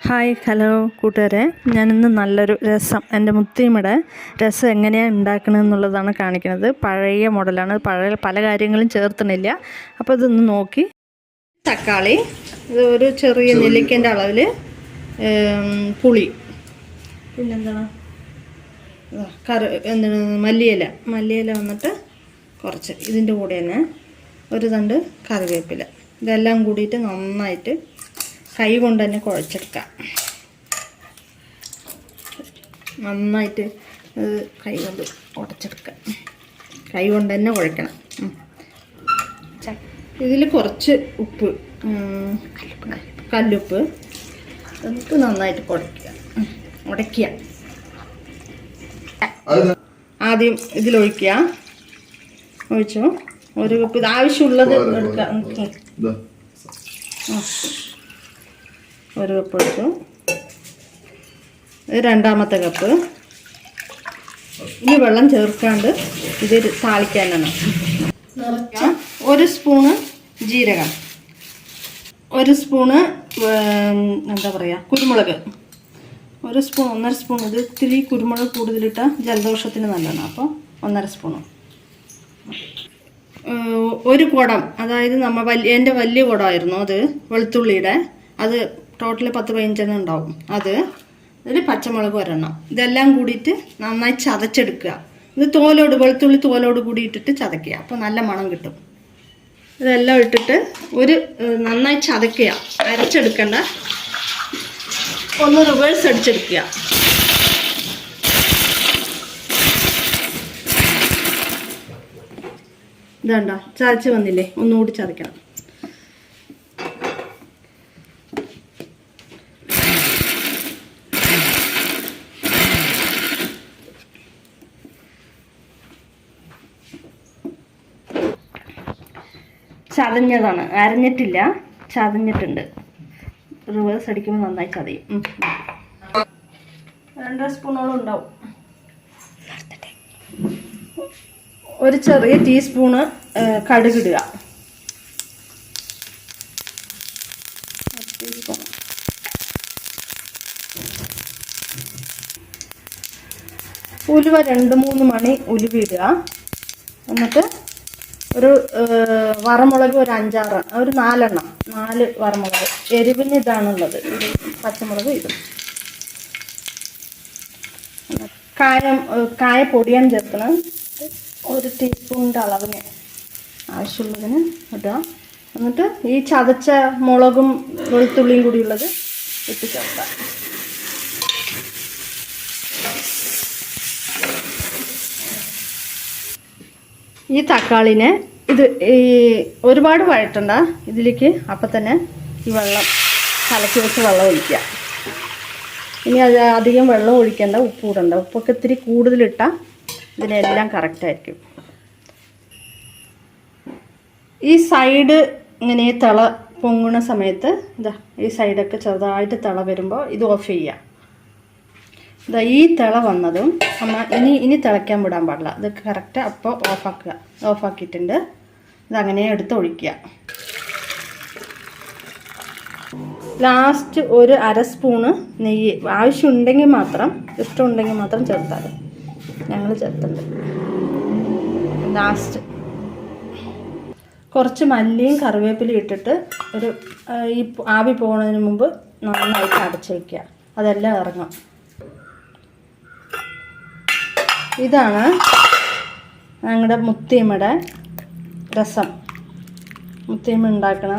Hi hello കൂട്ടുകാരെ, ഞാനിന്ന് നല്ലൊരു രസം, എൻ്റെ മുത്തിയമ്മയുടെ രസം എങ്ങനെയാണ് ഉണ്ടാക്കണമെന്നുള്ളതാണ് കാണിക്കുന്നത്. പഴയ മോഡലാണ്, പല കാര്യങ്ങളും ചേർത്തണില്ല. അപ്പോൾ ഇതൊന്ന് നോക്കി. തക്കാളി, ഇത് ഒരു ചെറിയ നെല്ലിക്കൻ്റെ അളവിൽ പുളി, പിന്നെന്താണ് മല്ലിയില വന്നിട്ട് കുറച്ച്, ഇതിൻ്റെ കൂടെ തന്നെ ഒരു തണ്ട് കറിവേപ്പില. ഇതെല്ലാം കൂടിയിട്ട് നന്നായിട്ട് കൈ കൊണ്ട് തന്നെ കുഴച്ചെടുക്കാം. നന്നായിട്ട് കൈ കൊണ്ട് ഉടച്ചെടുക്കാം. കൈ കൊണ്ട് തന്നെ കുഴക്കണം. ഇതിൽ കുറച്ച് ഉപ്പ്, കല്ലുപ്പ്, എന്നിട്ട് നന്നായിട്ട് ഉടയ്ക്കുക. ആദ്യം ഇതിലൊഴിക്കുക. ഒഴിച്ചു ഒരു കപ്പ്, ഇത് ആവശ്യമുള്ളത് എടുക്കാം. ഒരു കപ്പ് ഒഴിച്ചു. രണ്ടാമത്തെ കപ്പ്. ഇനി വെള്ളം ചേർക്കാണ്ട് ഇത് താളിക്കാനാണ്. ഒരു സ്പൂണ് ജീരകം, ഒരു സ്പൂണ് കുരുമുളക്, ഒരു സ്പൂൺ, 1.5 സ്പൂൺ. ഇത് ഇത്തിരി കുരുമുളക് കൂടുതലിട്ട ജലദോഷത്തിന് നല്ലതാണ്, അപ്പോൾ 1.5 സ്പൂണ്. ഒരു കുടം, അതായത് എൻ്റെ വലിയ കുടമായിരുന്നു അത്, വെളുത്തുള്ളിയുടെ. അത് ടോട്ടൽ 10-15 ഉണ്ടാവും. അത് ഒരു പച്ചമുളക് ഒരെണ്ണം. ഇതെല്ലാം കൂടിയിട്ട് നന്നായി ചതച്ചെടുക്കുക. ഇത് വെളുത്തുള്ളി തോലോട് കൂടി ഇട്ടിട്ട് ചതയ്ക്കുക. അപ്പോൾ നല്ല മണം കിട്ടും. ഇതെല്ലാം ഇട്ടിട്ട് നന്നായി ചതയ്ക്കുക. അരച്ചെടുക്കണ്ട, ഒന്ന് റിവേഴ്സ് അടിച്ചെടുക്കുക. ഇതാണ്ട ചതച്ച് വന്നില്ലേ, ഒന്നുകൂടി ചതയ്ക്കണം. ചതഞ്ഞതാണ്, അരഞ്ഞിട്ടില്ല, ചതഞ്ഞിട്ടുണ്ട്. റിവേഴ്സ് അടിക്കുമ്പോൾ നന്നായി ചതയും. 2 സ്പൂണോളം ഉണ്ടാവും. ഒരു ചെറിയ ടീസ്പൂണ് കടുകിടുക. ഉലുവ 2-3 മണി ഉലുവ ഇടുക. എന്നിട്ട് ഒരു വറമുളക് ഒരു 4 വറമുളക്. എരിവിന് ഇതാണുള്ളത്. ഇത് പച്ചമുളക് ഇടും. കായപ്പൊടിയാൻ ചേർക്കണം. 1 ടീസ്പൂണിൻ്റെ അളവിന് ആവശ്യമുള്ളതിന് ഇടുക. എന്നിട്ട് ഈ ചതച്ച മുളകും വെളുത്തുള്ളിയും കൂടിയുള്ളത് ഇട്ട് ചേർക്കുക. ഈ തക്കാളിനെ ഒരുപാട് വഴറ്റണ്ട. ഇതിലേക്ക് അപ്പം തന്നെ ഈ വെള്ളം കലക്കി വെച്ച് വെള്ളം ഒഴിക്കുക. ഇനി അത് അധികം വെള്ളം ഒഴിക്കേണ്ട, ഉപ്പ് ഇടണ്ട. ഉപ്പൊക്കെ ഇത്തിരി കൂടുതലിട്ടാൽ ഇതിനെല്ലാം കറക്റ്റായിരിക്കും. ഈ സൈഡ് ഇങ്ങനെ പൊങ്ങുന്ന സമയത്ത് ഈ സൈഡൊക്കെ ചെറുതായിട്ട് വരുമ്പോൾ ഇത് ഓഫ് ചെയ്യുക. ഈ വന്നതും ഇനി തിളയ്ക്കാൻ വിടാൻ പാടില്ല. ഇത് കറക്റ്റ് അപ്പോൾ ഓഫാക്കിയിട്ടുണ്ട്. ഇതങ്ങനെ എടുത്ത് ഒഴിക്കുക. ലാസ്റ്റ് ഒരു 1/2 സ്പൂണ് നെയ്യ്, ആവശ്യമുണ്ടെങ്കിൽ മാത്രം, ഇഷ്ടമുണ്ടെങ്കിൽ മാത്രം ചേർത്താൽ. ഞങ്ങൾ ചേർത്തുണ്ട്. ലാസ്റ്റ് കുറച്ച് മല്ലിയും കറിവേപ്പിലയും ഇട്ടിട്ട് ഈ ആവി പോകുന്നതിന് മുമ്പ് നന്നായിട്ട് അടച്ച് വയ്ക്കുക. അതെല്ലാം ഇറങ്ങും. ഇതാണ് ഞങ്ങളുടെ മുത്തിയമ്മയുടെ രസം. മുത്തിയമ്മ ഉണ്ടാക്കണ